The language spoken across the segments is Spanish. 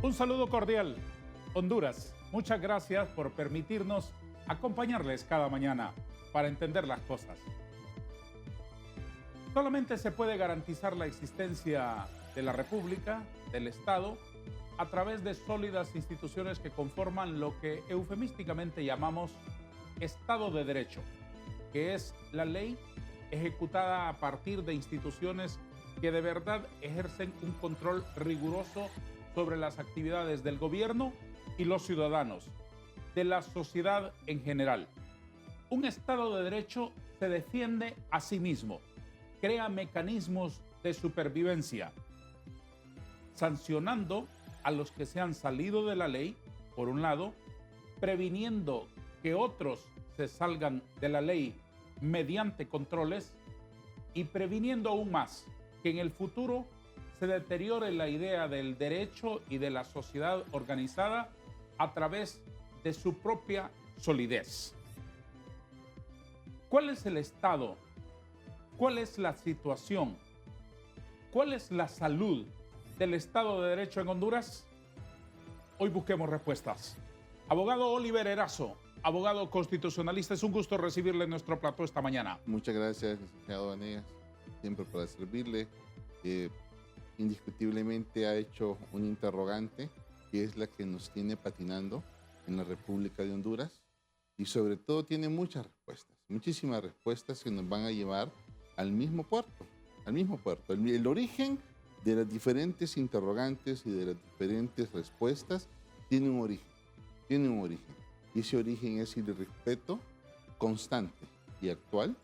Un saludo cordial. Honduras, muchas gracias por permitirnos acompañarles cada mañana para entender las cosas. Solamente se puede garantizar la existencia de la República, del Estado, a través de sólidas instituciones que conforman lo que eufemísticamente llamamos Estado de Derecho, que es la ley ejecutada a partir de instituciones que de verdad ejercen un control riguroso sobre las actividades del gobierno y los ciudadanos, de la sociedad en general. Un Estado de Derecho se defiende a sí mismo, crea mecanismos de supervivencia, sancionando a los que se han salido de la ley, por un lado, previniendo que otros se salgan de la ley mediante controles y previniendo aún más que en el futuro se deteriore la idea del derecho y de la sociedad organizada a través de su propia solidez. ¿Cuál es el estado? ¿Cuál es la situación? ¿Cuál es la salud del Estado de Derecho en Honduras? Hoy busquemos respuestas. Abogado Oliver Erazo, abogado constitucionalista, es un gusto recibirle en nuestro plató esta mañana. Muchas gracias, licenciado Vanegas, siempre para servirle. Indiscutiblemente ha hecho un interrogante que es la que nos tiene patinando en la República de Honduras y sobre todo tiene muchas respuestas, muchísimas respuestas que nos van a llevar al mismo puerto, El origen de las diferentes interrogantes y de las diferentes respuestas tiene un origen, y ese origen es el respeto constante y actual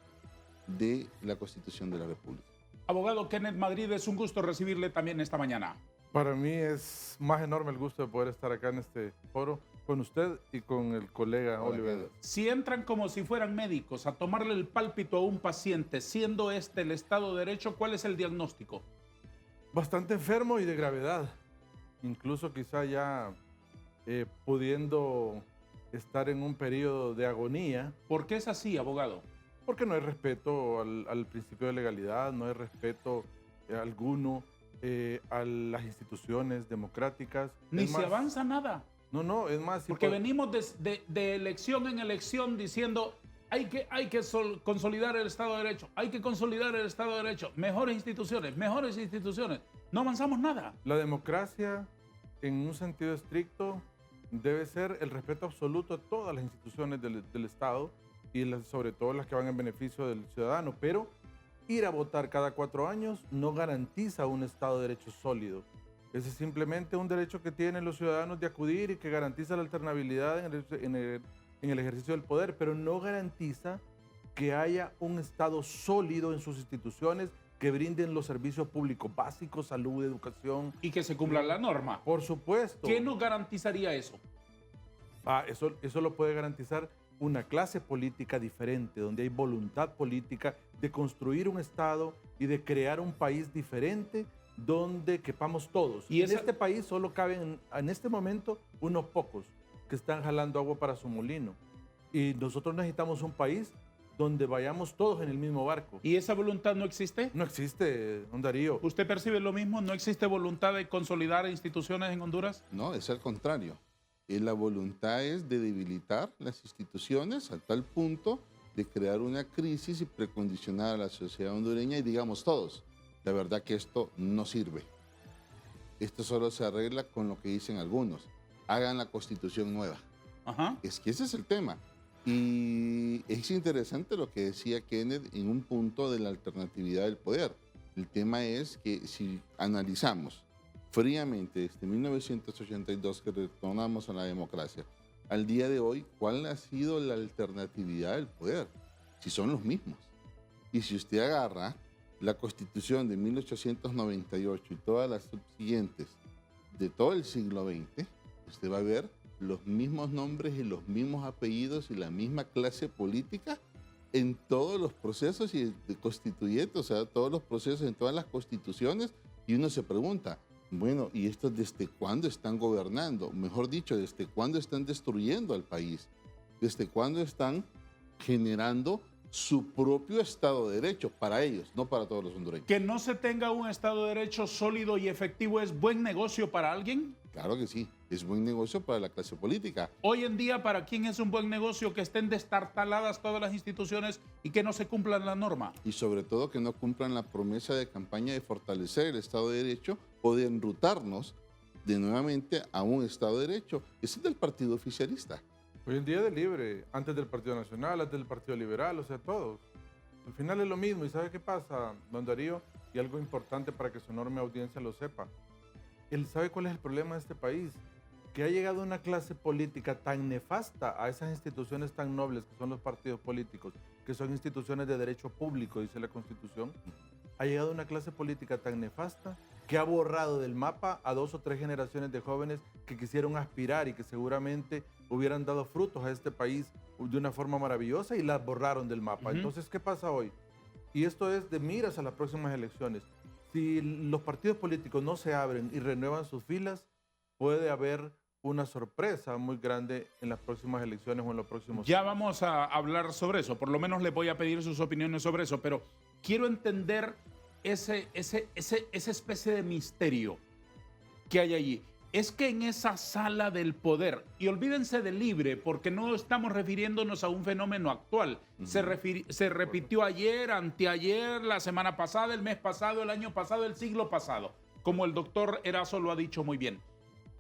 de la Constitución de la República. Abogado Kenneth Madrid, es un gusto recibirle también esta mañana. Para mí es más enorme el gusto de poder estar acá en este foro con usted y con el colega Oliver. Si entran como si fueran médicos a tomarle el pálpito a un paciente, siendo este el Estado de Derecho, ¿cuál es el diagnóstico? Bastante enfermo y de gravedad. Incluso quizá ya pudiendo estar en un periodo de agonía. ¿Por qué es así, abogado? Porque no hay respeto al principio de legalidad, no hay respeto alguno a las instituciones democráticas. Ni se avanza nada. No, es más... Porque venimos de elección en elección diciendo hay que consolidar el Estado de Derecho, hay que consolidar el Estado de Derecho, mejores instituciones. No avanzamos nada. La democracia, en un sentido estricto, debe ser el respeto absoluto a todas las instituciones del Estado y sobre todo las que van en beneficio del ciudadano, pero ir a votar cada 4 años no garantiza un Estado de Derecho sólido. Ese es simplemente un derecho que tienen los ciudadanos de acudir y que garantiza la alternabilidad en el ejercicio del poder, pero no garantiza que haya un Estado sólido en sus instituciones que brinden los servicios públicos básicos, salud, educación. Y que se cumpla la norma. Por supuesto. ¿Qué nos garantizaría eso? Eso lo puede garantizar una clase política diferente, donde hay voluntad política de construir un Estado y de crear un país diferente donde quepamos todos. Y en este país solo caben en este momento unos pocos que están jalando agua para su molino. Y nosotros necesitamos un país donde vayamos todos en el mismo barco. ¿Y esa voluntad no existe? No existe, don Darío. ¿Usted percibe lo mismo? ¿No existe voluntad de consolidar instituciones en Honduras? No, es al contrario. La voluntad es de debilitar las instituciones a tal punto de crear una crisis y precondicionar a la sociedad hondureña y digamos todos, la verdad que esto no sirve. Esto solo se arregla con lo que dicen algunos. Hagan la constitución nueva. Ajá. Es que ese es el tema. Y es interesante lo que decía Kenneth en un punto de la alternatividad del poder. El tema es que si analizamos fríamente desde 1982 que retornamos a la democracia, al día de hoy, ¿cuál ha sido la alternatividad del poder? Si son los mismos. Y si usted agarra la Constitución de 1898 y todas las subsiguientes de todo el siglo XX, usted va a ver los mismos nombres y los mismos apellidos y la misma clase política en todos los procesos y constituyentes, o sea, todos los procesos en todas las constituciones, y uno se pregunta, bueno, ¿y estos desde cuándo están gobernando? Mejor dicho, ¿desde cuándo están destruyendo al país? ¿Desde cuándo están generando su propio Estado de Derecho para ellos, no para todos los hondureños? ¿Que no se tenga un Estado de Derecho sólido y efectivo es buen negocio para alguien? Claro que sí, es buen negocio para la clase política. Hoy en día, ¿para quién es un buen negocio que estén destartaladas todas las instituciones y que no se cumplan la norma? Y sobre todo que no cumplan la promesa de campaña de fortalecer el Estado de Derecho o de enrutarnos de nuevamente a un Estado de Derecho. Ese es del partido oficialista. Hoy en día de libre, antes del Partido Nacional, antes del Partido Liberal, o sea, todos. Al final es lo mismo. ¿Y sabe qué pasa, don Darío? Y algo importante para que su enorme audiencia lo sepa. Él sabe cuál es el problema de este país, que ha llegado una clase política tan nefasta a esas instituciones tan nobles que son los partidos políticos, que son instituciones de derecho público, dice la Constitución. Ha llegado una clase política tan nefasta que ha borrado del mapa a 2 o 3 generaciones de jóvenes que quisieron aspirar y que seguramente hubieran dado frutos a este país de una forma maravillosa y las borraron del mapa. Entonces, ¿qué pasa hoy? Y esto es de miras a las próximas elecciones. Si los partidos políticos no se abren y renuevan sus filas, puede haber una sorpresa muy grande en las próximas elecciones o en los próximos Ya años. vamos a hablar sobre eso, por lo menos les voy a pedir sus opiniones sobre eso, pero quiero entender esa especie de misterio que hay allí. Es que en esa sala del poder, y olvídense de libre, porque no estamos refiriéndonos a un fenómeno actual. Se repitió ayer, anteayer, la semana pasada, el mes pasado, el año pasado, el siglo pasado, como el doctor Erazo lo ha dicho muy bien.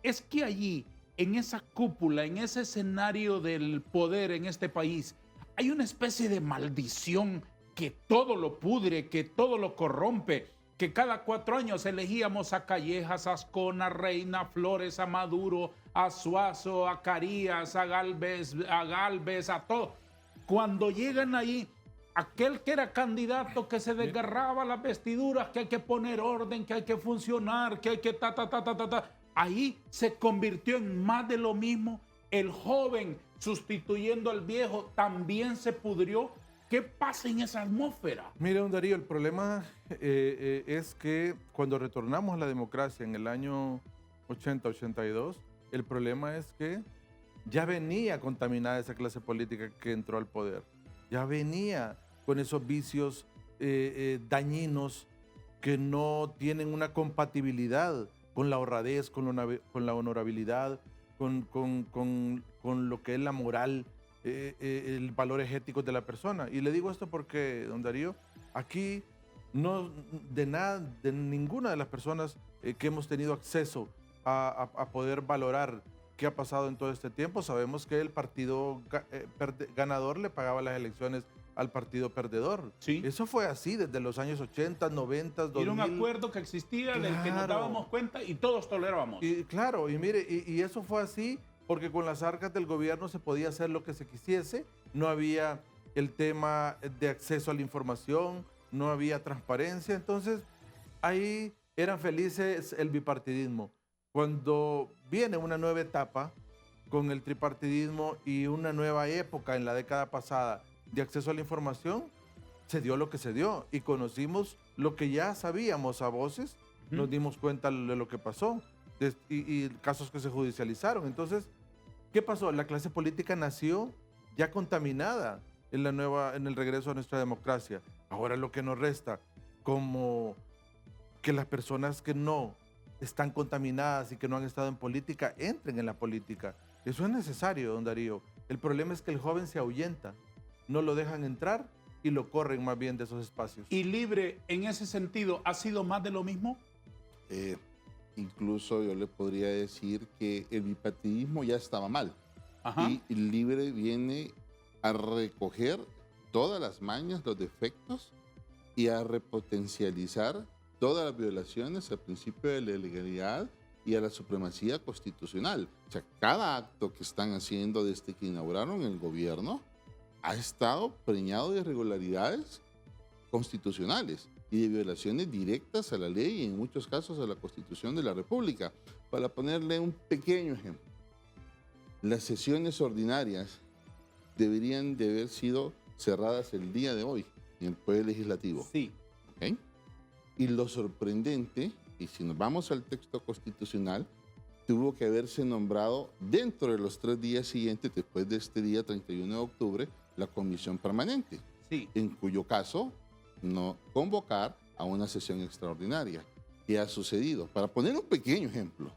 Es que allí, en esa cúpula, en ese escenario del poder en este país, hay una especie de maldición que todo lo pudre, que todo lo corrompe, que cada 4 años elegíamos a Callejas, a Ascona, Reina, Flores, a Maduro, a Suazo, a Carías, a Galvez, a todo. Cuando llegan ahí, aquel que era candidato que se desgarraba las vestiduras, que hay que poner orden, que hay que funcionar, que hay que ahí se convirtió en más de lo mismo. El joven sustituyendo al viejo también se pudrió. ¿Qué pasa en esa atmósfera? Mire, don Darío, el problema es que cuando retornamos a la democracia en el año 80-82, el problema es que ya venía contaminada esa clase política que entró al poder. Ya venía con esos vicios dañinos que no tienen una compatibilidad con la honradez, con la honorabilidad, con lo que es la moral, el valores éticos de la persona. Y le digo esto porque, don Darío, aquí no de ninguna de las personas que hemos tenido acceso a poder valorar qué ha pasado en todo este tiempo, sabemos que el partido ganador le pagaba las elecciones al partido perdedor. Sí. Eso fue así desde los años 80, 90, 2000. Era un acuerdo que existía, del que nos dábamos cuenta y todos tolerábamos. Y claro, y mire, y eso fue así porque con las arcas del gobierno se podía hacer lo que se quisiese, no había el tema de acceso a la información, no había transparencia, entonces ahí eran felices el bipartidismo. Cuando viene una nueva etapa con el tripartidismo y una nueva época en la década pasada de acceso a la información, se dio lo que se dio y conocimos lo que ya sabíamos a voces, nos dimos cuenta de lo que pasó y casos que se judicializaron. Entonces, ¿qué pasó? La clase política nació ya contaminada en el regreso a nuestra democracia. Ahora lo que nos resta, como que las personas que no están contaminadas y que no han estado en política, entren en la política. Eso es necesario, don Darío. El problema es que el joven se ahuyenta, no lo dejan entrar y lo corren más bien de esos espacios. ¿Y libre, en ese sentido, ha sido más de lo mismo? Incluso yo le podría decir que el bipartidismo ya estaba mal. Ajá. Y Libre viene a recoger todas las mañas, los defectos y a repotencializar todas las violaciones al principio de la legalidad y a la supremacía constitucional. O sea, cada acto que están haciendo desde que inauguraron el gobierno ha estado preñado de irregularidades constitucionales y de violaciones directas a la ley y en muchos casos a la Constitución de la República. Para ponerle un pequeño ejemplo, las sesiones ordinarias deberían de haber sido cerradas el día de hoy en el Poder Legislativo. Sí. ¿Okay? Y lo sorprendente, y si nos vamos al texto constitucional, tuvo que haberse nombrado dentro de los 3 días siguientes, después de este día 31 de octubre, la comisión permanente. Sí. En cuyo caso, no convocar a una sesión extraordinaria. ¿Qué ha sucedido? Para poner un pequeño ejemplo,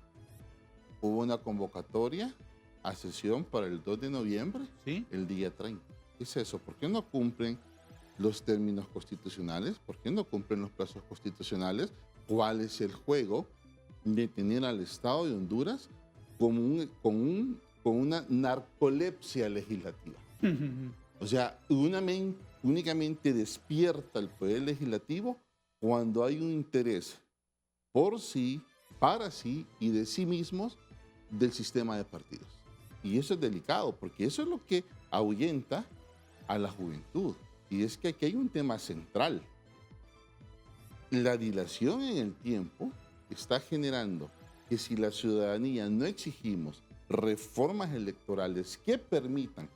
hubo una convocatoria a sesión para el 2 de noviembre, ¿Sí? el día 30. ¿Qué es eso? ¿Por qué no cumplen los términos constitucionales? ¿Por qué no cumplen los plazos constitucionales? ¿Cuál es el juego de tener al Estado de Honduras como con una narcolepsia legislativa? O sea, únicamente despierta el poder legislativo cuando hay un interés por sí, para sí y de sí mismos del sistema de partidos. Y eso es delicado, porque eso es lo que ahuyenta a la juventud. Y es que aquí hay un tema central. La dilación en el tiempo está generando que si la ciudadanía no exigimos reformas electorales que permitan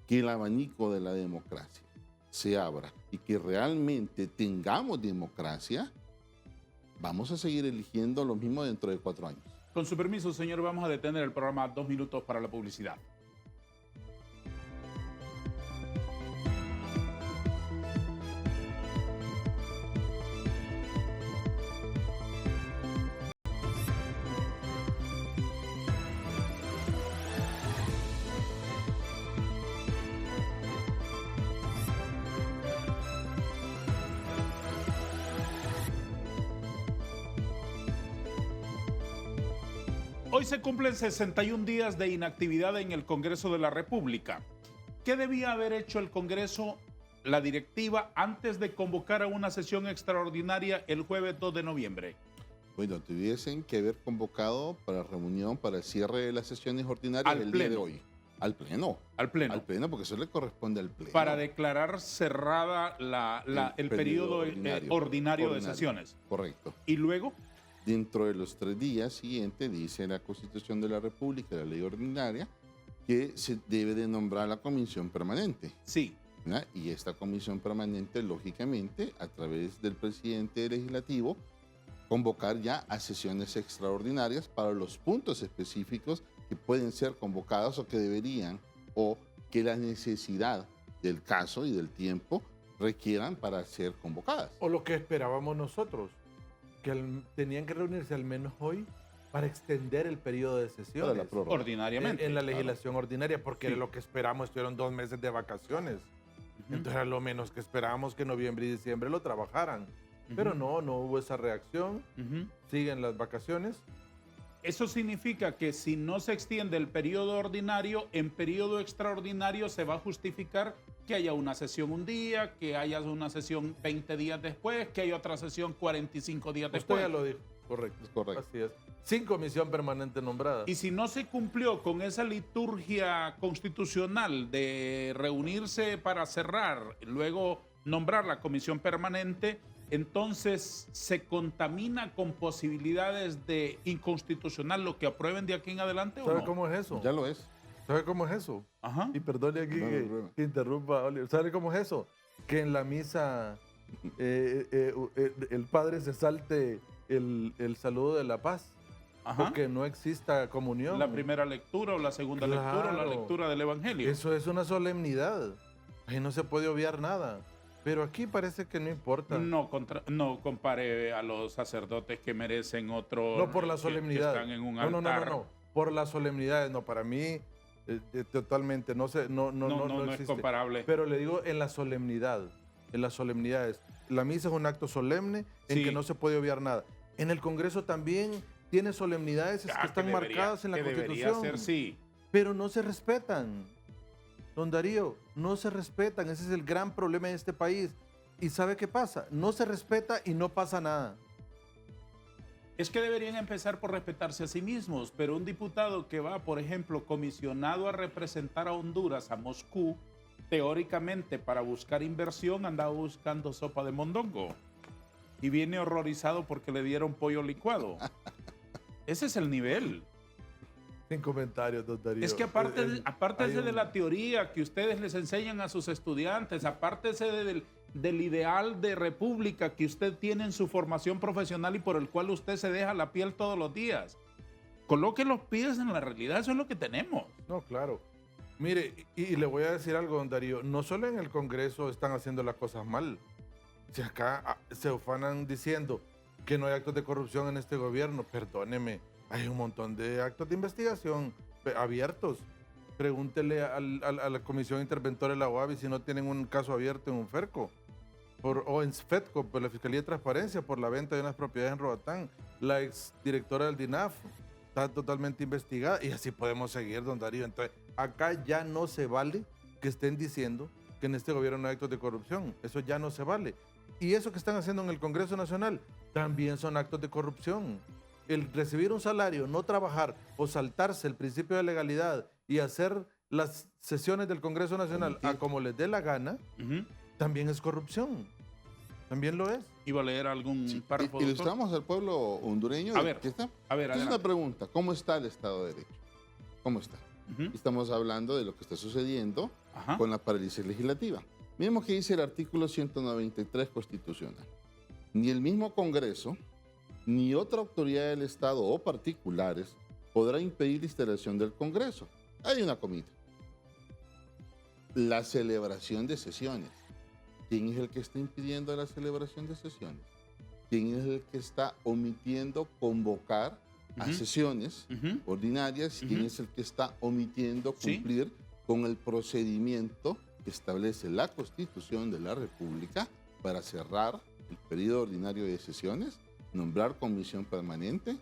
que el abanico de la democracia se abra y que realmente tengamos democracia, vamos a seguir eligiendo lo mismo dentro de 4 años. Con su permiso, señor, vamos a detener el programa 2 minutos para la publicidad. Hoy se cumplen 61 días de inactividad en el Congreso de la República. ¿Qué debía haber hecho el Congreso, la directiva, antes de convocar a una sesión extraordinaria el jueves 2 de noviembre? Bueno, tuviesen que haber convocado para reunión, para el cierre de las sesiones ordinarias el día de hoy. Al Pleno. Al Pleno. Al Pleno, porque eso le corresponde al Pleno. Para declarar cerrada el periodo ordinario de sesiones. Correcto. ¿Y luego? Dentro de los 3 días siguientes, dice la Constitución de la República, la ley ordinaria, que se debe de nombrar la comisión permanente. Sí. ¿Verdad? Y esta comisión permanente, lógicamente, a través del presidente legislativo, convocar ya a sesiones extraordinarias para los puntos específicos que pueden ser convocados o que deberían, o que la necesidad del caso y del tiempo requieran para ser convocadas. O lo que esperábamos nosotros, que tenían que reunirse al menos hoy para extender el periodo de Para sesiones. la prórroga. Ordinariamente. En la legislación ordinaria, porque Sí. era lo que esperamos, estuvieron 2 meses de vacaciones. Entonces era lo menos que esperábamos que noviembre y diciembre lo trabajaran. Pero no hubo esa reacción. Siguen las vacaciones. Eso significa que si no se extiende el periodo ordinario, en periodo extraordinario se va a justificar que haya una sesión un día, que haya una sesión 20 días después, que haya otra sesión 45 días Usted después. ya lo dijo. Correcto. Es correcto. Así es. Sin comisión permanente nombrada. Y si no se cumplió con esa liturgia constitucional de reunirse para cerrar, luego nombrar la comisión permanente, entonces se contamina con posibilidades de inconstitucional lo que aprueben de aquí en adelante, ¿o ¿Sabe no? cómo es eso? Ya lo es. ¿Sabe cómo es eso? Ajá. Y perdone aquí No, no hay problema. que interrumpa, Oliver. ¿Sabe cómo es eso? Que en la misa el padre se salte el saludo de la paz. Ajá. Porque no exista comunión. La primera lectura o la segunda lectura o la Claro. lectura del Evangelio. Eso es una solemnidad. Ahí no se puede obviar nada. Pero aquí parece que no importa. No compare a los sacerdotes que merecen otro. No por la que solemnidad. están en un no, altar. no. Por las solemnidades. No, para mí totalmente no No es existe. comparable. Pero le digo en la solemnidad. En las solemnidades. La misa es un acto solemne en Sí. que no se puede obviar nada. En el Congreso también tiene solemnidades que están marcadas en la Constitución. Debería ser, sí. Pero no se respetan. Don Darío, no se respetan. Ese es el gran problema de este país. ¿Y sabe qué pasa? No se respeta y no pasa nada. Es que deberían empezar por respetarse a sí mismos, pero un diputado que va, por ejemplo, comisionado a representar a Honduras a Moscú, teóricamente para buscar inversión, andaba buscando sopa de mondongo y viene horrorizado porque le dieron pollo licuado. Ese es el nivel. Sin comentarios, don Darío. Es que aparte hay de la teoría que ustedes les enseñan a sus estudiantes, aparte del ideal de república que usted tiene en su formación profesional y por el cual usted se deja la piel todos los días, coloque los pies en la realidad, eso es lo que tenemos. No, claro. Mire, y le voy a decir algo, don Darío. No solo en el Congreso están haciendo las cosas mal. Si acá se ufanan diciendo que no hay actos de corrupción en este gobierno. Perdóneme, hay un montón de actos de investigación abiertos. Pregúntele a la Comisión Interventora de la OAVI si no tienen un caso abierto en un FERCO. O en FEDCO, por la Fiscalía de Transparencia, por la venta de unas propiedades en Roatán. La exdirectora del DINAF está totalmente investigada y así podemos seguir, don Darío. Entonces, acá ya no se vale que estén diciendo que en este gobierno no hay actos de corrupción. Eso ya no se vale. Y eso que están haciendo en el Congreso Nacional también son actos de corrupción. El recibir un salario, no trabajar o saltarse el principio de legalidad y hacer las sesiones del Congreso Nacional a como les dé la gana, también es corrupción. También lo es. ¿Iba a leer algún párrafo, doctor? Ilustramos al pueblo hondureño. A ver, ¿Está? a ver, Entonces, una pregunta, ¿cómo está el Estado de Derecho? ¿Cómo está? Estamos hablando de lo que está sucediendo con la parálisis legislativa. Miremos que dice el artículo 193 constitucional. Ni el mismo Congreso, ni otra autoridad del Estado o particulares podrá impedir la instalación del Congreso. Hay una comita. La celebración de sesiones. ¿Quién es el que está impidiendo la celebración de sesiones? ¿Quién es el que está omitiendo convocar a sesiones ordinarias? ¿Quién es el que está omitiendo cumplir con el procedimiento que establece la Constitución de la República para cerrar el periodo ordinario de sesiones, nombrar comisión permanente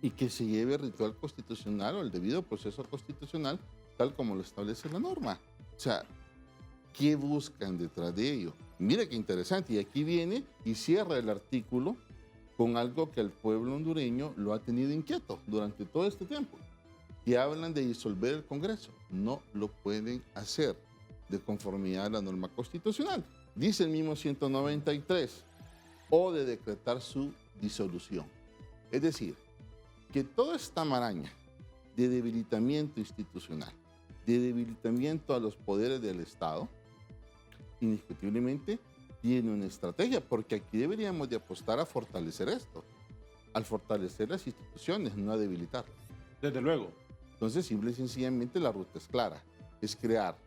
y que se lleve el ritual constitucional o el debido proceso constitucional tal como lo establece la norma? O sea, ¿qué buscan detrás de ello? Mira qué interesante. Y aquí viene y cierra el artículo con algo que al pueblo hondureño lo ha tenido inquieto durante todo este tiempo. Y hablan de disolver el Congreso. No lo pueden hacer de conformidad a la norma constitucional. Dice el mismo 193, o de decretar su disolución. Es decir, que toda esta maraña de debilitamiento institucional, de debilitamiento a los poderes del Estado, indiscutiblemente tiene una estrategia, porque aquí deberíamos de apostar a fortalecer esto, al fortalecer las instituciones, no a debilitarlas. Desde luego. Entonces, simple y sencillamente la ruta es clara, es crear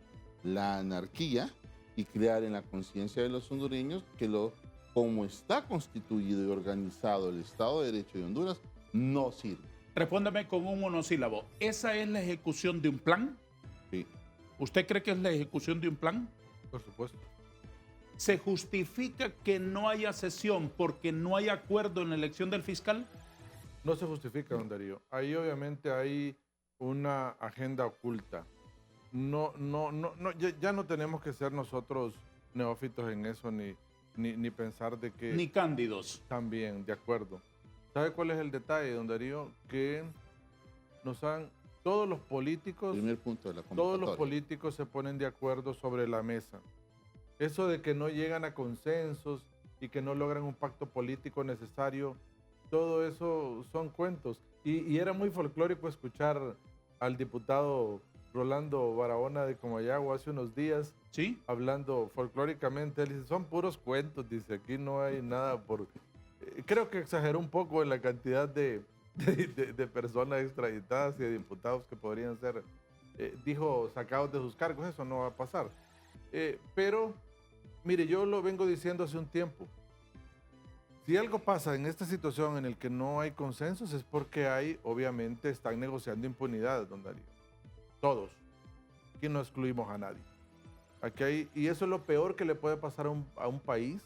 la anarquía y crear en la conciencia de los hondureños que como está constituido y organizado el Estado de Derecho de Honduras, no sirve. Respóndame con un monosílabo. ¿Esa es la ejecución de un plan? Sí. ¿Usted cree que es la ejecución de un plan? Por supuesto. ¿Se justifica que no haya sesión porque no hay acuerdo en la elección del fiscal? No se justifica, don Darío. Ahí obviamente hay una agenda oculta. Ya no tenemos que ser nosotros neófitos en eso, ni pensar de que... Ni cándidos. También, de acuerdo. ¿Sabe cuál es el detalle, don Darío? Que todos los políticos... Primer punto de la Todos los convocatoria. políticos se ponen de acuerdo sobre la mesa. Eso de que no llegan a consensos y que no logran un pacto político necesario, todo eso son cuentos. Y era muy folclórico escuchar al diputado Rolando Barahona de Comayagua hace unos días, ¿Sí? hablando folclóricamente. Él dice, son puros cuentos, dice, aquí no hay nada por... Creo que exageró un poco en la cantidad de personas extraditadas y de diputados que podrían ser, dijo, sacados de sus cargos. Eso no va a pasar. Pero, mire, yo lo vengo diciendo hace un tiempo. Si algo pasa en esta situación en el que no hay consensos es porque obviamente, están negociando impunidad, don Darío. Todos. Aquí no excluimos a nadie. Y eso es lo peor que le puede pasar a un país,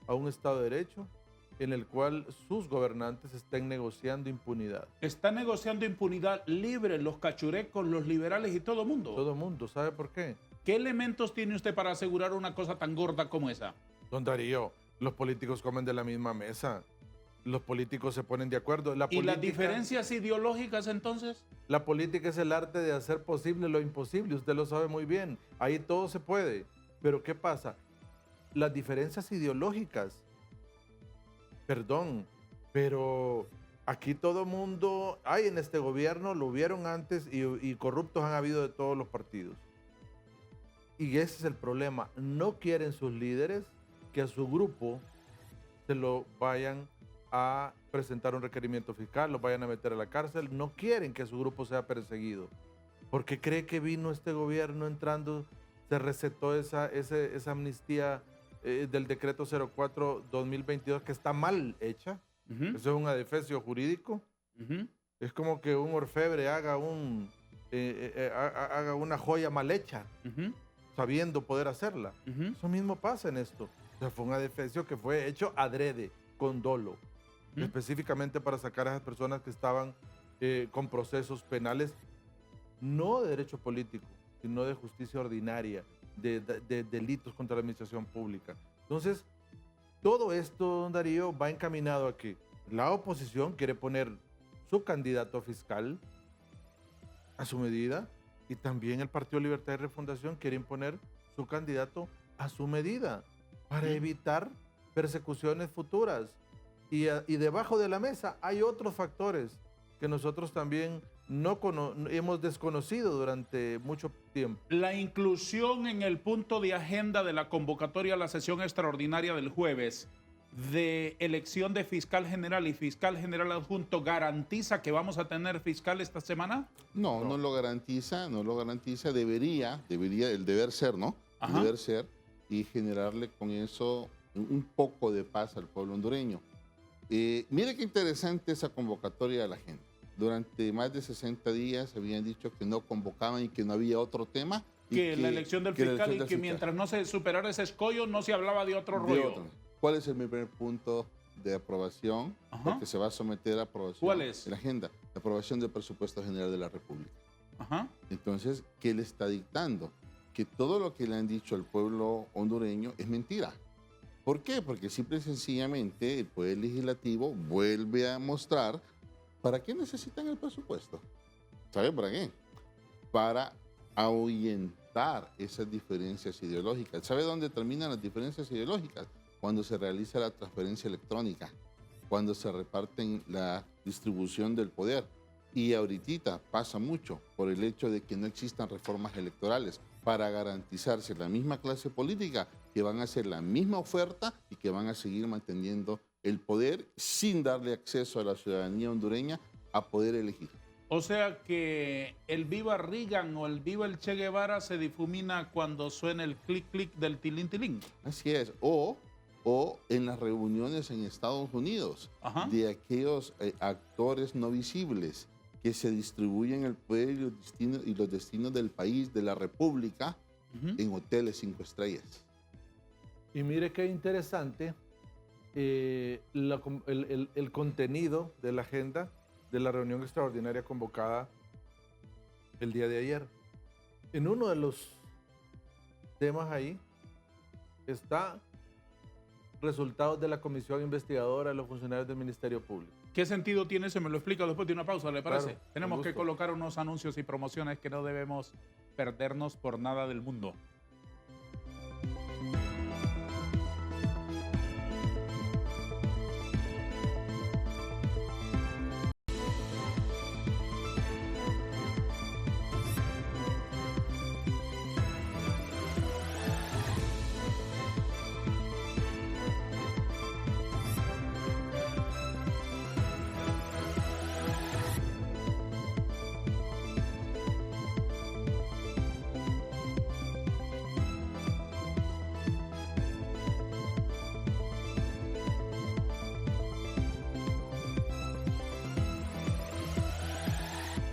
a un Estado de Derecho, en el cual sus gobernantes estén negociando impunidad. Está negociando impunidad libre, los cachurecos, los liberales y todo el mundo. Todo el mundo, ¿sabe por qué? ¿Qué elementos tiene usted para asegurar una cosa tan gorda como esa? Don Darío, los políticos comen de la misma mesa. Los políticos se ponen de acuerdo. ¿Y las diferencias ideológicas entonces? La política es el arte de hacer posible lo imposible. Usted lo sabe muy bien. Ahí todo se puede. Pero ¿qué pasa? Las diferencias ideológicas. Perdón, pero aquí todo mundo hay en este gobierno, lo hubieron antes y corruptos han habido de todos los partidos. Y ese es el problema. No quieren sus líderes que a su grupo se lo vayan a presentar un requerimiento fiscal, lo vayan a meter a la cárcel. No quieren que su grupo sea perseguido. Porque cree que vino este gobierno entrando, se recetó esa amnistía del decreto 04-2022 que está mal hecha. Ujú, Eso es un adefesio jurídico. ujú, Es como que un orfebre haga una joya mal hecha, ujú, sabiendo poder hacerla. ujú, Eso mismo pasa en esto. O sea, fue un adefesio que fue hecho adrede, con dolo, ujú. específicamente para sacar a esas personas que estaban con procesos penales, no de derecho político, sino de justicia ordinaria, de delitos contra la administración pública. Entonces, todo esto, don Darío, va encaminado a que la oposición quiere poner su candidato fiscal a su medida y también el Partido Libertad y Refundación quiere imponer su candidato a su medida para Ujú. evitar persecuciones futuras. Y debajo de la mesa hay otros factores que nosotros también no hemos desconocido durante mucho tiempo. La inclusión en el punto de agenda de la convocatoria a la sesión extraordinaria del jueves de elección de fiscal general y fiscal general adjunto garantiza que vamos a tener fiscal esta semana. No, No. no lo garantiza, no lo garantiza. Debería, el deber ser, ¿no? El Ajá. deber ser y generarle con eso un poco de paz al pueblo hondureño. Mire qué interesante esa convocatoria de la gente. Durante más de 60 días habían dicho que no convocaban y que no había otro tema. Que la elección del que la fiscal elección y del que fiscal. mientras no se superara ese escollo no se hablaba de otro De rollo. otro. ¿Cuál es el primer punto de aprobación? Ajá. Porque se va a someter a aprobación. ¿Cuál es? En la agenda. La aprobación del presupuesto general de la República. Ajá. Entonces, ¿qué le está dictando? Que todo lo que le han dicho al pueblo hondureño es mentira. ¿Por qué? Porque simple y sencillamente el Poder Legislativo vuelve a mostrar para qué necesitan el presupuesto. ¿Sabe para qué? Para ahuyentar esas diferencias ideológicas. ¿Sabe dónde terminan las diferencias ideológicas? Cuando se realiza la transferencia electrónica, cuando se reparten la distribución del poder. Y ahorita pasa mucho por el hecho de que no existan reformas electorales para garantizarse la misma clase política que van a hacer la misma oferta y que van a seguir manteniendo el poder sin darle acceso a la ciudadanía hondureña a poder elegir. O sea que el viva Reagan o el viva el Che Guevara se difumina cuando suena el clic clic del tilín tilín. Así es. O en las reuniones en Estados Unidos Ajá. de aquellos actores no visibles que se distribuyen el poder y los destinos del país, de la República, Ujú. en hoteles 5 estrellas. Y mire qué interesante el contenido de la agenda de la reunión extraordinaria convocada el día de ayer. En uno de los temas ahí está resultados de la comisión investigadora de los funcionarios del Ministerio Público. ¿Qué sentido tiene eso? Me lo explica después de una pausa, ¿le parece? Claro, Tenemos con que gusto. colocar unos anuncios y promociones que no debemos perdernos por nada del mundo.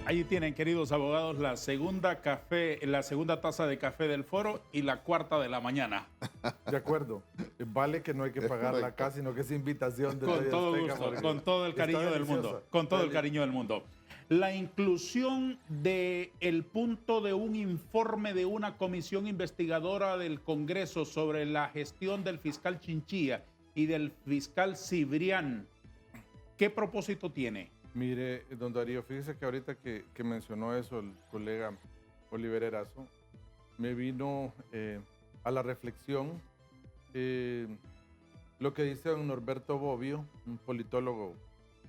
Ahí tienen, queridos abogados, la segunda taza de café del foro y la cuarta de la mañana. De acuerdo. Vale que no hay que Es pagarla correcto. acá, sino que es invitación de Con Radio todo Azteca, gusto, porque con todo el está cariño del mundo. deliciosa. Con todo el Deli- cariño del mundo. La inclusión del punto de un informe de una comisión investigadora del Congreso sobre la gestión del fiscal Chinchilla y del fiscal Cibrián, ¿qué propósito tiene? Mire, don Darío, fíjese que ahorita que mencionó eso el colega Oliver Erazo, me vino a la reflexión lo que dice don Norberto Bobbio, un politólogo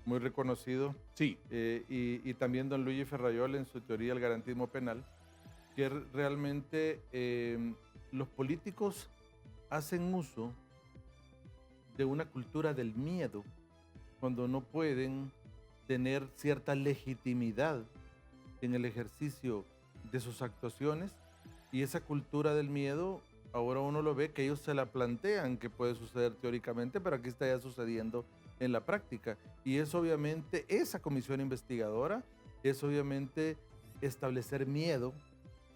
muy reconocido, Sí. y también don Luigi Ferrayol en su teoría del garantismo penal, que realmente los políticos hacen uso de una cultura del miedo cuando no pueden tener cierta legitimidad en el ejercicio de sus actuaciones, y esa cultura del miedo ahora uno lo ve que ellos se la plantean que puede suceder teóricamente, pero aquí está ya sucediendo en la práctica. Y es obviamente esa comisión investigadora, es obviamente establecer miedo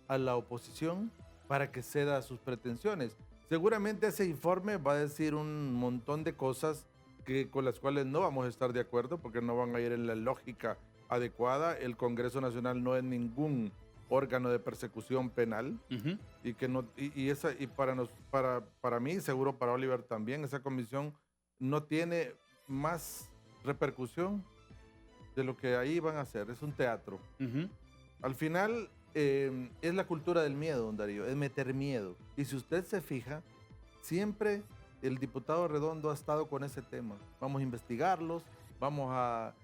a la oposición para que ceda a sus pretensiones. Seguramente ese informe va a decir un montón de cosas con las cuales no vamos a estar de acuerdo porque no van a ir en la lógica adecuada. El Congreso Nacional no es ningún órgano de persecución penal y que no y para mí, seguro para Oliver también, esa comisión no tiene más repercusión de lo que ahí van a hacer. Es un teatro. Al final es la cultura del miedo, don Darío, es meter miedo. Y si usted se fija, siempre el diputado Redondo ha estado con ese tema. Vamos a investigarlos, vamos a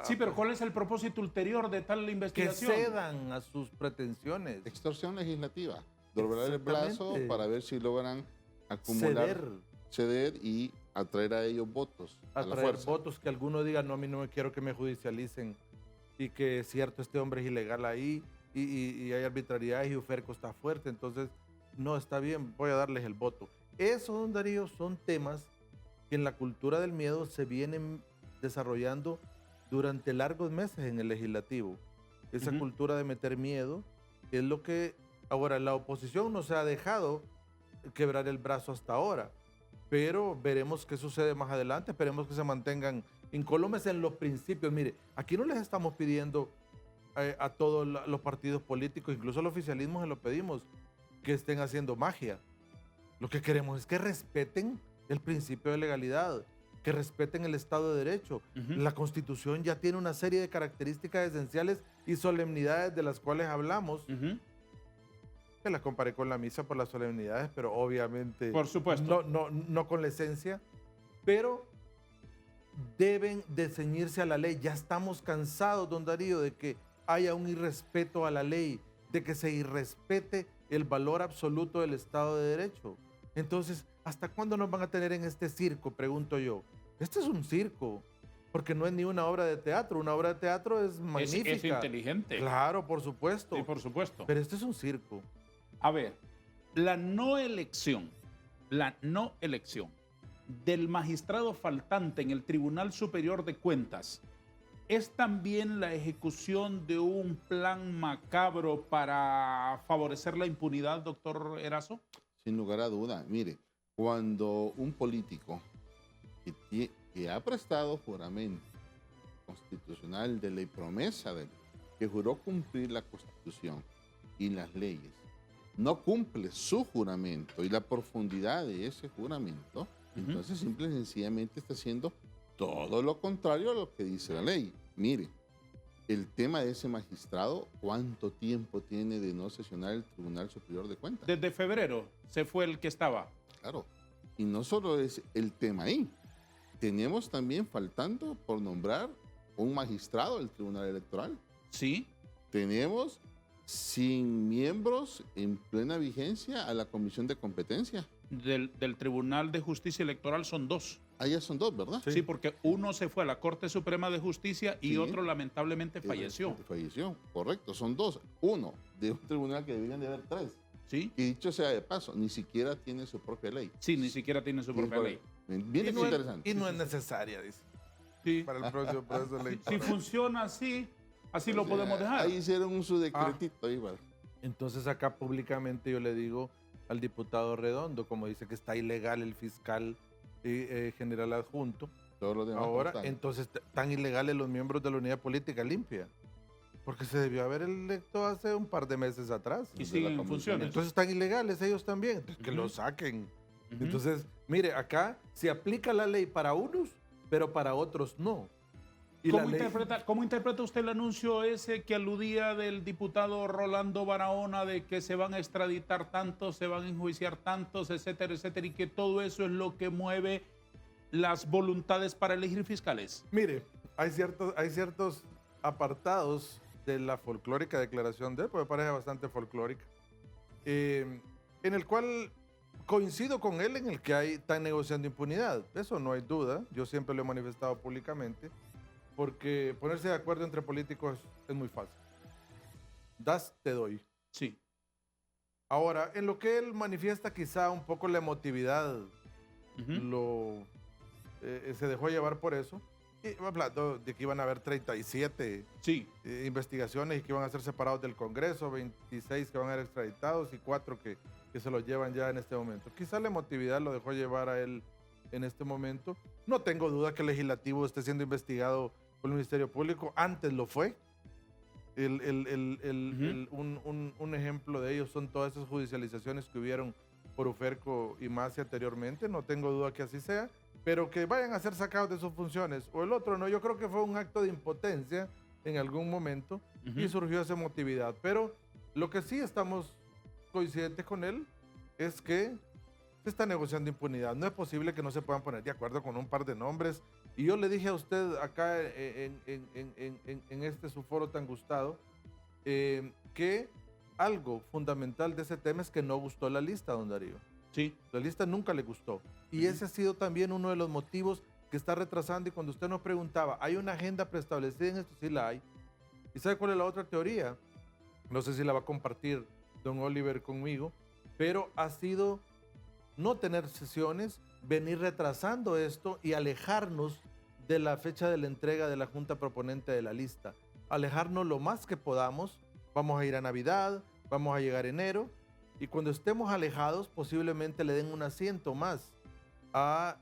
Sí, pero ¿cuál es el propósito ulterior de tal que investigación? cedan a sus pretensiones. Extorsión legislativa. Doblar el brazo Exactamente. para ver si logran acumular, ceder y atraer a ellos votos a la Atraer fuerza. votos, que alguno diga, no, a mí no me quiero que me judicialicen y que es cierto, este hombre es ilegal ahí y hay arbitrariedades y Uferco está fuerte, entonces no está bien, voy a darles el voto. Eso, don Darío, son temas que en la cultura del miedo se vienen desarrollando durante largos meses en el legislativo. Esa cultura de meter miedo es lo que ahora la oposición no se ha dejado quebrar el brazo hasta ahora, pero veremos qué sucede más adelante. Esperemos que se mantengan incólumes en los principios. Mire, aquí no les estamos pidiendo a todos los partidos políticos, incluso al oficialismo se lo pedimos, que estén haciendo magia. Lo que queremos es que respeten el principio de legalidad, que respeten el Estado de Derecho. La Constitución ya tiene una serie de características esenciales y solemnidades de las cuales hablamos. Que las comparé con la misa por las solemnidades, pero obviamente Por supuesto. no con la esencia, pero deben de ceñirse a la ley. Ya estamos cansados, don Darío, de que haya un irrespeto a la ley, de que se irrespete el valor absoluto del Estado de Derecho. Entonces, ¿hasta cuándo nos van a tener en este circo? Pregunto yo. Este es un circo, porque no es ni una obra de teatro. Una obra de teatro es magnífica. Es inteligente. Claro, por supuesto. Sí, por supuesto. Pero este es un circo. A ver, la no elección del magistrado faltante en el Tribunal Superior de Cuentas es también la ejecución de un plan macabro para favorecer la impunidad, doctor Erazo. Sin lugar a duda. Mire, cuando un político que ha prestado juramento constitucional de ley, promesa de ley, que juró cumplir la Constitución y las leyes, no cumple su juramento y la profundidad de ese juramento, entonces simple y sencillamente está haciendo todo lo contrario a lo que dice la ley. Mire, el tema de ese magistrado, ¿cuánto tiempo tiene de no sesionar el Tribunal Superior de Cuentas? Desde febrero se fue el que estaba. Claro. Y no solo es el tema ahí. Tenemos también faltando por nombrar un magistrado del Tribunal Electoral. Sí. Tenemos sin miembros en plena vigencia a la Comisión de Competencia. Del Tribunal de Justicia Electoral son dos. Ah, ya son dos, ¿verdad? Sí, porque uno se fue a la Corte Suprema de Justicia y Sí. otro lamentablemente falleció. Falleció, correcto. Son dos. Uno de un tribunal que deberían de haber tres. Sí. Y dicho sea de paso, ni siquiera tiene su propia ley. Sí, ni siquiera tiene su propia ley. Bien Y no es- interesante. Y no es necesaria, dice. Sí. Para el próximo proceso Si electoral. funciona así, así lo O sea, podemos dejar. Ahí hicieron su decretito ahí, ¿vale? Entonces acá públicamente yo le digo al diputado Redondo, como dice que está ilegal el fiscal general adjunto, Todos los demás ahora están. entonces tan ilegales los miembros de la Unidad Política Limpia, porque se debió haber electo hace un par de meses atrás. Y de siguen la en comisión. funciones. Entonces están ilegales ellos también, entonces que Ujú. lo saquen. Ujú. Entonces, mire, acá se aplica la ley para unos, pero para otros no. Y la ley- ¿Cómo interpreta usted el anuncio ese que aludía del diputado Rolando Barahona de que se van a extraditar tantos, se van a enjuiciar tantos, etcétera, etcétera, y que todo eso es lo que mueve las voluntades para elegir fiscales? Mire, hay ciertos apartados de la folclórica declaración de él, porque me parece bastante folclórica, en el cual coincido con él en el que están negociando impunidad. Eso no hay duda, yo siempre lo he manifestado públicamente, porque ponerse de acuerdo entre políticos es muy fácil. Das, te doy. Sí. Ahora, en lo que él manifiesta quizá un poco la emotividad, Ujú. se dejó llevar por eso. Y hablando de que iban a haber 37 Sí. investigaciones y que iban a ser separados del Congreso, 26 que van a ser extraditados y 4 que se los llevan ya en este momento. Quizá la emotividad lo dejó llevar a él en este momento. No tengo duda que el legislativo esté siendo investigado por el Ministerio Público. Antes lo fue. Un ejemplo de ello son todas esas judicializaciones que hubieron por Uferco y Masi anteriormente. No tengo duda que así sea. Pero que vayan a ser sacados de sus funciones o el otro no, yo creo que fue un acto de impotencia en algún momento y surgió esa emotividad. Pero lo que sí estamos coincidentes con él es que se está negociando impunidad. No es posible que no se puedan poner de acuerdo con un par de nombres. Y yo le dije a usted acá en este su foro tan gustado que algo fundamental de ese tema es que no gustó la lista, don Darío. Sí. La lista nunca le gustó. Y ese ha sido también uno de los motivos que está retrasando. Y cuando usted nos preguntaba, ¿hay una agenda preestablecida en esto? Sí la hay. ¿Y sabe cuál es la otra teoría? No sé si la va a compartir don Oliver conmigo, pero ha sido no tener sesiones, venir retrasando esto y alejarnos de la fecha de la entrega de la Junta Proponente de la lista. Alejarnos lo más que podamos. Vamos a ir a Navidad, vamos a llegar a enero. Y cuando estemos alejados, posiblemente le den un asiento más a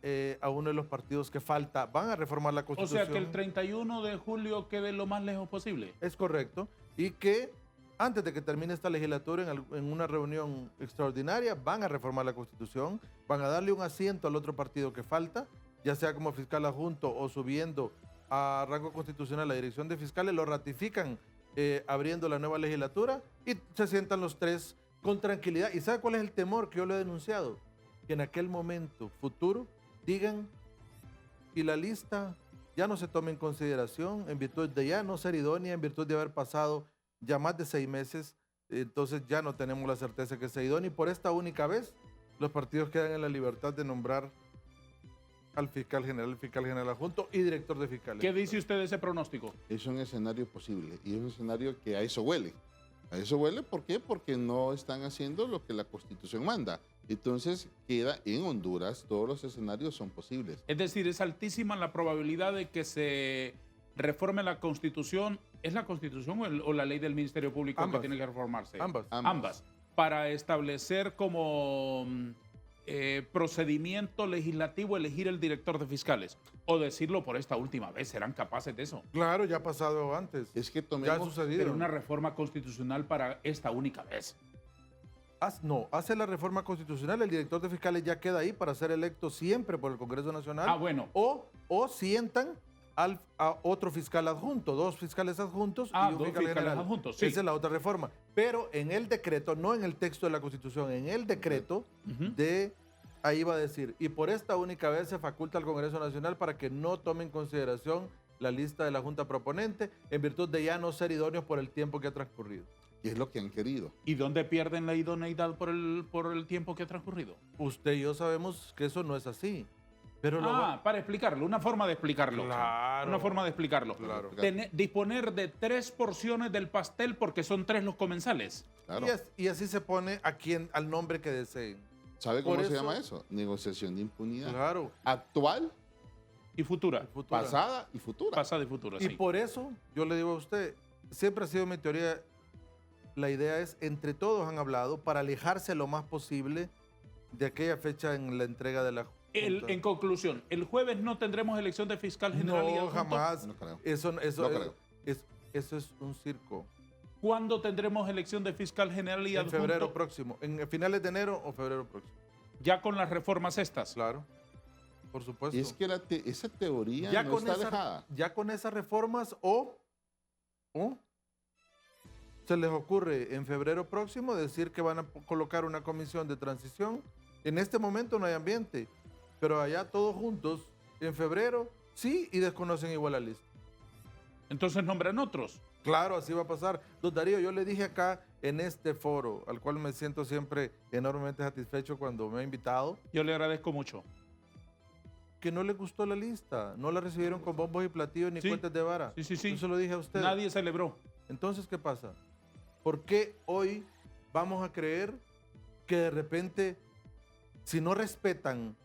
uno de los partidos que falta. Van a reformar la O Constitución. sea, que el 31 de julio quede lo más lejos posible. Es correcto. Y que antes de que termine esta legislatura, en una reunión extraordinaria, van a reformar la Constitución, van a darle un asiento al otro partido que falta, ya sea como fiscal adjunto o subiendo a rango constitucional la dirección de fiscales, lo ratifican abriendo la nueva legislatura y se sientan los tres con tranquilidad. ¿Y sabe cuál es el temor que yo lo he denunciado? Que en aquel momento futuro digan y la lista ya no se tome en consideración en virtud de ya no ser idónea, en virtud de haber pasado ya más de 6 meses, entonces ya no tenemos la certeza que sea idónea y por esta única vez los partidos quedan en la libertad de nombrar al fiscal general adjunto y director de fiscales. ¿Qué dice usted de ese pronóstico? Es un escenario posible y es un escenario que a eso huele. A eso huele, ¿por qué? Porque no están haciendo lo que la Constitución manda. Entonces, queda en Honduras, todos los escenarios son posibles. Es decir, es altísima la probabilidad de que se reforme la Constitución. ¿Es la Constitución o la ley del Ministerio Público Ambas. que tiene que reformarse? Ambas. Ambas. Para establecer como procedimiento legislativo elegir el director de fiscales. O decirlo por esta última vez, ¿serán capaces de eso? Claro, ya ha pasado antes. Es que Ya ha tomemos, sucedido. Pero una reforma constitucional para esta única vez. No, hace la reforma constitucional, el director de fiscales ya queda ahí para ser electo siempre por el Congreso Nacional. Ah, bueno. O sientan a otro fiscal adjunto, 2 fiscales adjuntos y un dos fiscal fiscales general. adjuntos, sí. Esa es la otra reforma. Pero en el decreto, no en el texto de la Constitución, en el decreto ahí va a decir, y por esta única vez se faculta al Congreso Nacional para que no tome en consideración la lista de la Junta Proponente en virtud de ya no ser idóneos por el tiempo que ha transcurrido. y es lo que han querido. ¿Y dónde pierden la idoneidad por el tiempo que ha transcurrido? Usted y yo sabemos que eso no es así. Pero Para explicarlo, una forma de explicarlo. Claro. Una forma de explicarlo. Claro. Disponer de 3 porciones del pastel porque son 3 los comensales. Claro. Y así se pone al nombre que deseen. ¿Sabe cómo por se eso- llama eso? Negociación de impunidad. Claro. Actual, Y futura. Futura. pasada y futura. Pasada y futura, Y sí. por eso, yo le digo a usted, siempre ha sido mi teoría, la idea es, entre todos han hablado, para alejarse lo más posible de aquella fecha en la entrega de la Junta. En conclusión, ¿el jueves no tendremos elección de fiscal general y No, adjunto? jamás. No creo. Eso No creo. eso es un circo. ¿Cuándo tendremos elección de fiscal general y En adjunto? febrero próximo, en finales de enero o febrero próximo. Ya con las reformas estas. Claro, por supuesto. Y es que esa teoría no está alejada. ya con esas reformas o se les ocurre en febrero próximo decir que van a colocar una comisión de transición. En este momento no hay ambiente, pero allá todos juntos en febrero sí y desconocen igual la lista. Entonces nombran otros. Claro, así va a pasar. Don Darío, yo le dije acá en este foro, al cual me siento siempre enormemente satisfecho cuando me ha invitado, Yo le agradezco mucho. que no le gustó la lista, no la recibieron con bombos y platillos ni Sí. cuentas de vara. Sí, sí, sí. Yo se lo dije a usted. Nadie celebró. Entonces, ¿qué pasa? ¿Por qué hoy vamos a creer que de repente, si no respetan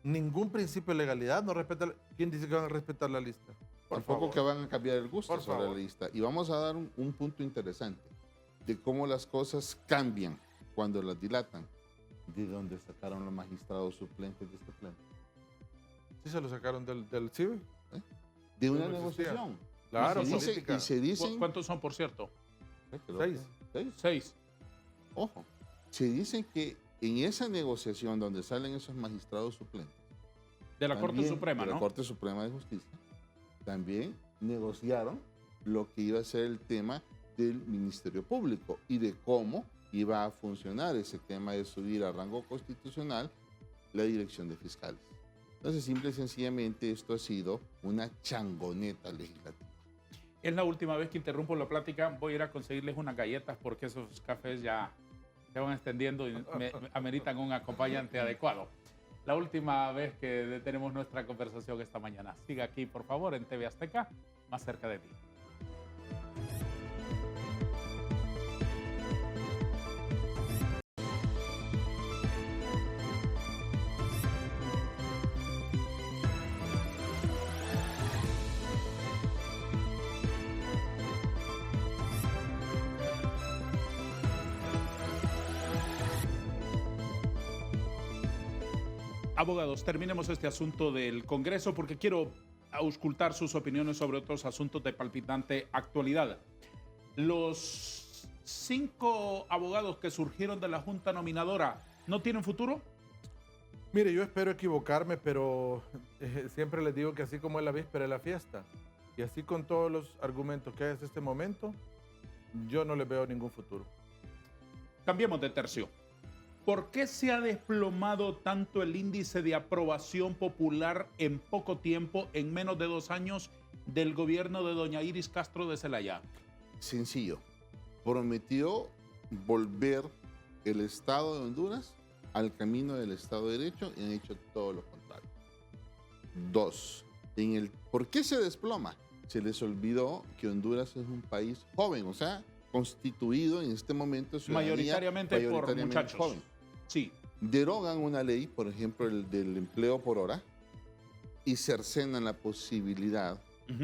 ningún principio de legalidad, no respeta. ¿Quién dice que van a respetar la lista? Por Tampoco favor. que van a cambiar el gusto Por sobre favor. la lista. Y vamos a dar un punto interesante de cómo las cosas cambian cuando las dilatan. ¿De dónde sacaron los magistrados suplentes de este pleno? Sí, se lo sacaron del CIBE. De una no existía. negociación. Claro, y política. se dicen... ¿Cuántos son, por cierto? Creo que 6. 6. Ojo, se dicen que en esa negociación donde salen esos magistrados suplentes, De la Corte también Suprema, de la ¿no? Corte Suprema de Justicia, también negociaron lo que iba a ser el tema del Ministerio Público y de cómo iba a funcionar ese tema de subir a rango constitucional la dirección de fiscales. Entonces, simple y sencillamente, esto ha sido una changoneta legislativa. Es la última vez que interrumpo la plática. Voy a ir a conseguirles unas galletas porque esos cafés ya se van extendiendo y me ameritan un acompañante adecuado. La última vez que detenemos nuestra conversación esta mañana. Siga aquí, por favor, en TV Azteca, más cerca de ti. Abogados, terminemos este asunto del Congreso porque quiero auscultar sus opiniones sobre otros asuntos de palpitante actualidad. Los 5 abogados que surgieron de la Junta Nominadora, ¿no tienen futuro? Mire, yo espero equivocarme, pero siempre les digo que así como es la víspera de la fiesta, y así con todos los argumentos que hay hasta este momento, yo no les veo ningún futuro. Cambiemos de tercio. ¿Por qué se ha desplomado tanto el índice de aprobación popular en poco tiempo, en menos de 2 años, del gobierno de doña Iris Castro de Celaya? Sencillo, prometió volver el Estado de Honduras al camino del Estado de Derecho y han hecho todo lo contrario. 2. ¿Por qué se desploma? Se les olvidó que Honduras es un país joven, o sea, constituido en este momento Mayoritariamente por muchachos. joven. Sí. Derogan una ley, por ejemplo, el del empleo por hora, y cercenan la posibilidad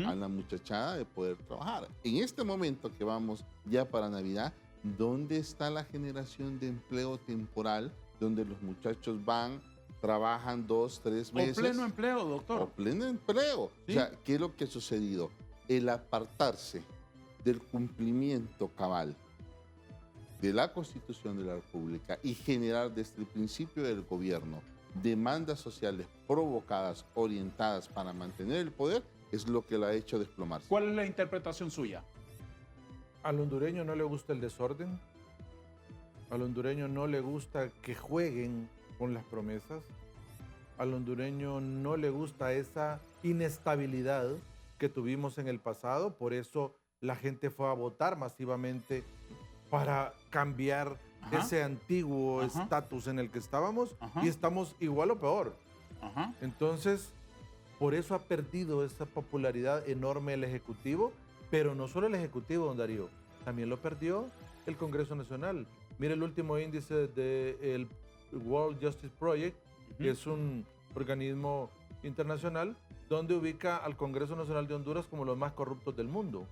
a la muchachada de poder trabajar. En este momento que vamos ya para Navidad, ¿dónde está la generación de empleo temporal donde los muchachos van, trabajan 2, 3 meses? O pleno empleo, doctor. O pleno empleo. ¿Sí? O sea, ¿qué es lo que ha sucedido? El apartarse del cumplimiento cabal de la Constitución de la República y generar desde el principio del gobierno demandas sociales provocadas, orientadas para mantener el poder, es lo que la ha hecho desplomarse. ¿Cuál es la interpretación suya? Al hondureño no le gusta el desorden, al hondureño no le gusta que jueguen con las promesas, al hondureño no le gusta esa inestabilidad que tuvimos en el pasado, por eso la gente fue a votar masivamente para cambiar ese antiguo estatus en el que estábamos y estamos igual o peor. Entonces, por eso ha perdido esa popularidad enorme el Ejecutivo, pero no solo el Ejecutivo, don Darío, también lo perdió el Congreso Nacional. Mire el último índice del World Justice Project, que es un organismo internacional, donde ubica al Congreso Nacional de Honduras como los más corruptos del mundo.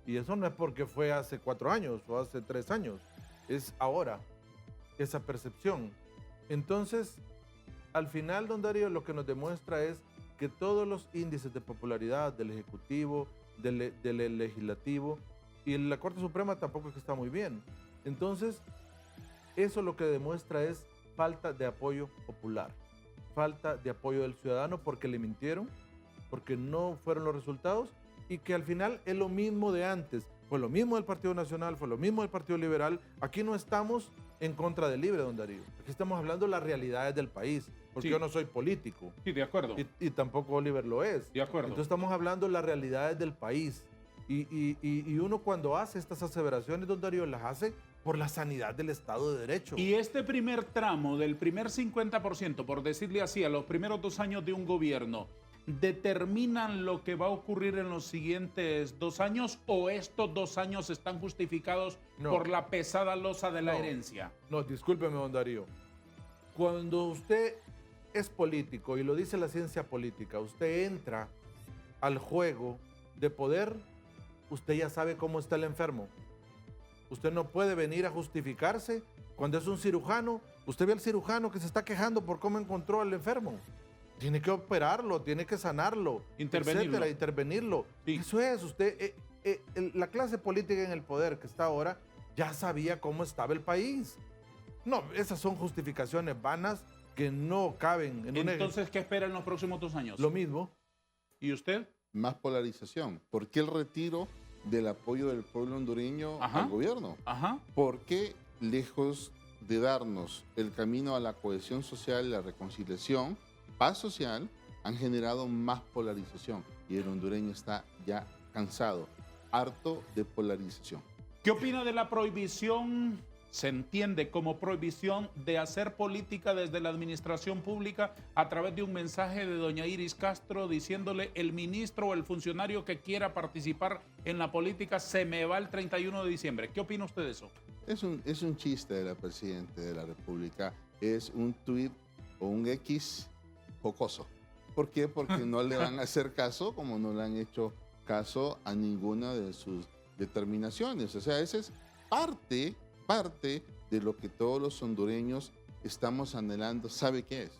Y eso no es porque fue hace 4 años o hace 3 años, es ahora esa percepción. Entonces, al final, don Darío, lo que nos demuestra es que todos los índices de popularidad del Ejecutivo, del Legislativo y la Corte Suprema tampoco es que está muy bien. Entonces, eso lo que demuestra es falta de apoyo popular, falta de apoyo del ciudadano porque le mintieron, porque no fueron los resultados y que al final es lo mismo de antes. Fue lo mismo del Partido Nacional, fue lo mismo del Partido Liberal. Aquí no estamos en contra del Libre, don Darío. Aquí estamos hablando de las realidades del país, porque yo no soy político. Sí, de acuerdo. Y tampoco Oliver lo es. De acuerdo. Entonces estamos hablando de las realidades del país. Y uno cuando hace estas aseveraciones, don Darío, las hace por la sanidad del Estado de Derecho. Y este primer tramo del primer 50%, por decirle así, a los primeros 2 años de un gobierno, ¿determinan lo que va a ocurrir en los siguientes 2 años o estos 2 años están justificados por la pesada losa de la herencia? No, discúlpeme, don Darío. Cuando usted es político y lo dice la ciencia política, usted entra al juego de poder, usted ya sabe cómo está el enfermo. Usted no puede venir a justificarse cuando es un cirujano. Usted ve al cirujano que se está quejando por cómo encontró al enfermo. Tiene que operarlo, tiene que sanarlo, Intervenirlo. etcétera, intervenirlo. Sí. Eso es, usted, la clase política en el poder que está ahora ya sabía cómo estaba el país. No, esas son justificaciones vanas que no caben en un... Entonces, ¿qué espera en los próximos 2 años? Lo mismo. ¿Y usted? Más polarización. ¿Por qué el retiro del apoyo del pueblo hondureño Ajá. al gobierno? Ajá. Porque lejos de darnos el camino a la cohesión social y la reconciliación, paz social, han generado más polarización. Y el hondureño está ya cansado, harto de polarización. ¿Qué opina de la prohibición? Se entiende como prohibición de hacer política desde la administración pública a través de un mensaje de doña Iris Castro diciéndole: el ministro o el funcionario que quiera participar en la política se me va el 31 de diciembre. ¿Qué opina usted de eso? Es un chiste de la Presidenta de la República. Es un tuit o un X jocoso. ¿Por qué? Porque no le van a hacer caso, como no le han hecho caso a ninguna de sus determinaciones. O sea, esa es parte de lo que todos los hondureños estamos anhelando. ¿Sabe qué es?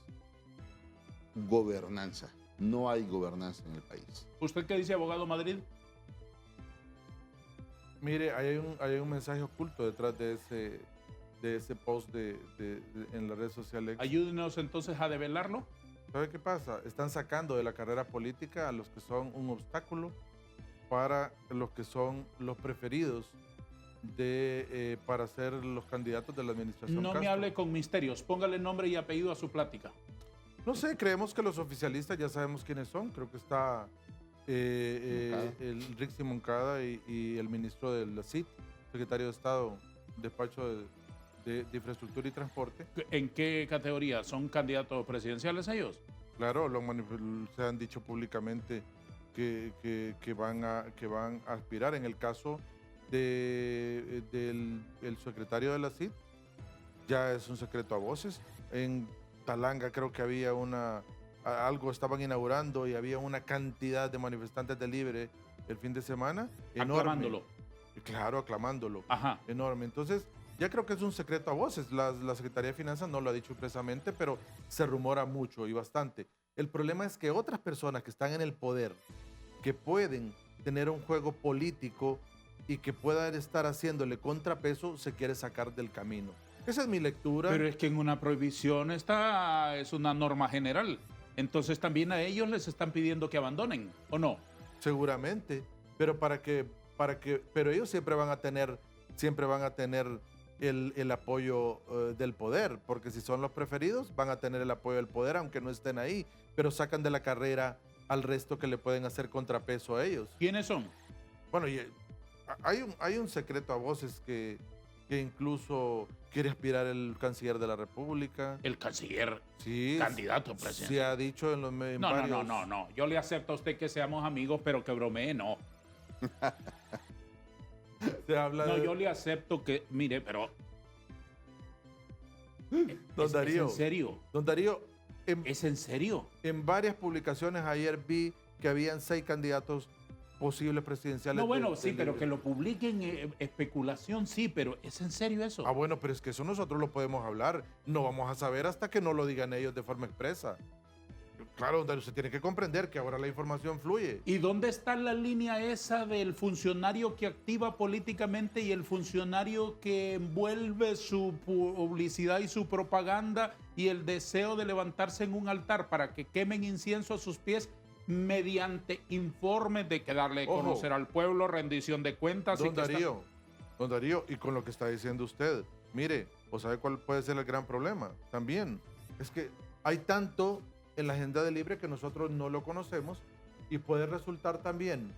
Gobernanza. No hay gobernanza en el país. ¿Usted qué dice, abogado Madrid? Mire, hay un mensaje oculto detrás de ese post en la red social X. Ayúdenos entonces a develarlo. ¿Sabe qué pasa? Están sacando de la carrera política a los que son un obstáculo para los que son los preferidos para ser los candidatos de la administración No me Castro. hable con misterios. Póngale nombre y apellido a su plática. No sé, creemos que los oficialistas ya sabemos quiénes son. Creo que está el Rixi Moncada y el ministro de la CIT, secretario de Estado, despacho de Infraestructura y Transporte. ¿En qué categoría? ¿Son candidatos presidenciales ellos? Claro, se han dicho públicamente que van a aspirar. En el caso del secretario de la CID, ya es un secreto a voces. En Talanga creo que había algo estaban inaugurando y había una cantidad de manifestantes de Libre el fin de semana. Enorme. Aclamándolo. Claro, aclamándolo. Ajá. Enorme. Entonces, ya creo que es un secreto a voces. La Secretaría de Finanzas no lo ha dicho expresamente, pero se rumora mucho y bastante. El problema es que otras personas que están en el poder, que pueden tener un juego político y que puedan estar haciéndole contrapeso, se quiere sacar del camino. Esa es mi lectura. Pero es que en una prohibición es una norma general. Entonces también a ellos les están pidiendo que abandonen, ¿o no? Seguramente, pero pero ellos siempre van a tener el apoyo del poder, porque si son los preferidos van a tener el apoyo del poder aunque no estén ahí, pero sacan de la carrera al resto que le pueden hacer contrapeso a ellos. ¿Quiénes son? Bueno, hay un secreto a voces que incluso quiere aspirar el canciller de la República. El canciller, Sí, candidato presidente. se ha dicho en los medios. No. Yo le acepto a usted que seamos amigos, pero que bromee, no. Se habla No, de... yo le acepto que, mire, pero... Don Darío. ¿Es en serio? Don Darío, ¿Es en serio? en varias publicaciones ayer vi que habían 6 candidatos posibles presidenciales. No, bueno, de sí, pero Libre. que lo publiquen, especulación, sí, pero ¿es en serio eso? Ah, bueno, pero es que eso nosotros lo podemos hablar. No vamos a saber hasta que no lo digan ellos de forma expresa. Claro, don Darío, usted tiene que comprender que ahora la información fluye. ¿Y dónde está la línea esa del funcionario que activa políticamente y el funcionario que envuelve su publicidad y su propaganda y el deseo de levantarse en un altar para que quemen incienso a sus pies mediante informes de que darle a Ojo. conocer al pueblo, rendición de cuentas? Don Darío, y con lo que está diciendo usted, mire, ¿o sabe cuál puede ser el gran problema? También, es que hay tanto en la agenda de Libre que nosotros no lo conocemos y puede resultar también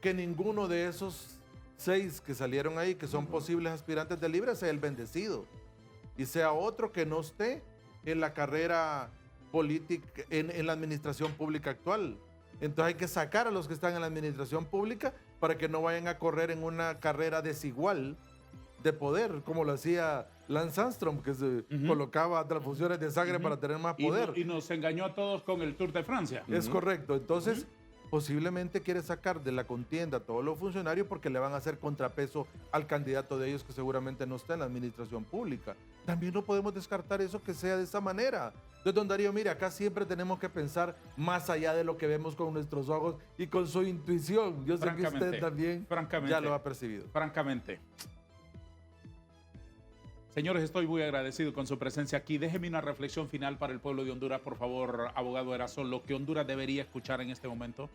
que ninguno de esos 6 que salieron ahí, que son posibles aspirantes de Libre, sea el bendecido y sea otro que no esté en la carrera política, en la administración pública actual. Entonces hay que sacar a los que están en la administración pública para que no vayan a correr en una carrera desigual de poder, como lo hacía Lance Armstrong, que se colocaba transfusiones de sangre para tener más poder. Y nos engañó a todos con el Tour de Francia. Es correcto. Entonces, posiblemente quiere sacar de la contienda a todos los funcionarios porque le van a hacer contrapeso al candidato de ellos que seguramente no está en la administración pública. También no podemos descartar eso que sea de esa manera. Entonces, don Darío, mire, acá siempre tenemos que pensar más allá de lo que vemos con nuestros ojos y con su intuición. Yo sé que usted también ya lo ha percibido. Francamente. Señores, estoy muy agradecido con su presencia aquí. Déjeme una reflexión final para el pueblo de Honduras, por favor, abogado Erazo, lo que Honduras debería escuchar en este momento.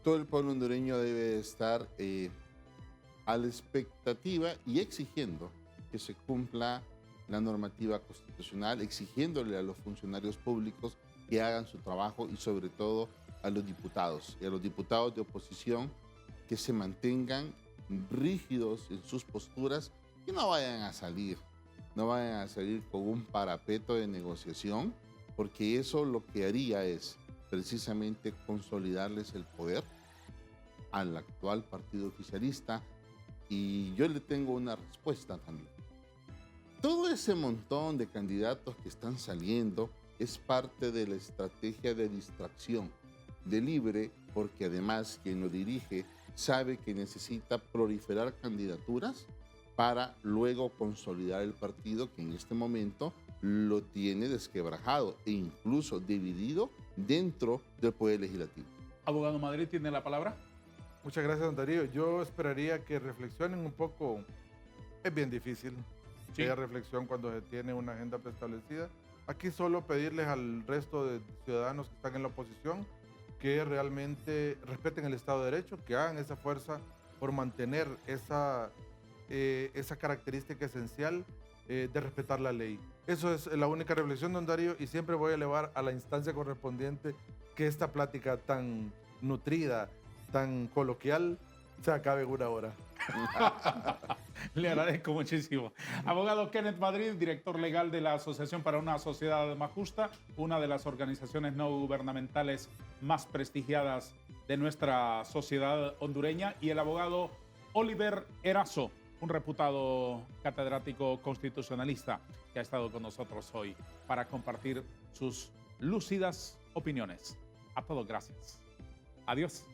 Todo el pueblo hondureño debe estar a la expectativa y exigiendo que se cumpla la normativa constitucional, exigiéndole a los funcionarios públicos que hagan su trabajo y sobre todo a los diputados y a los diputados de oposición que se mantengan rígidos en sus posturas y no vayan a salir con un parapeto de negociación, porque eso lo que haría es precisamente consolidarles el poder al actual partido oficialista. Y yo le tengo una respuesta también. Todo ese montón de candidatos que están saliendo es parte de la estrategia de distracción de Libre, porque además quien lo dirige sabe que necesita proliferar candidaturas para luego consolidar el partido que en este momento lo tiene desquebrajado e incluso dividido dentro del Poder Legislativo. Abogado Madrid, ¿tiene la palabra? Muchas gracias, don Darío. Yo esperaría que reflexionen un poco. Es bien difícil que haya reflexión cuando se tiene una agenda preestablecida. Aquí solo pedirles al resto de ciudadanos que están en la oposición que realmente respeten el Estado de Derecho, que hagan esa fuerza por mantener esa característica esencial de respetar la ley. Eso es la única reflexión, don Darío, y siempre voy a elevar a la instancia correspondiente que esta plática tan nutrida, tan coloquial, se acabe en una hora. Le agradezco muchísimo. Abogado Kenneth Madrid, director legal de la Asociación para una Sociedad Más Justa, una de las organizaciones no gubernamentales más prestigiadas de nuestra sociedad hondureña, y el abogado Oliver Erazo, un reputado catedrático constitucionalista que ha estado con nosotros hoy para compartir sus lúcidas opiniones. A todos, gracias. Adiós.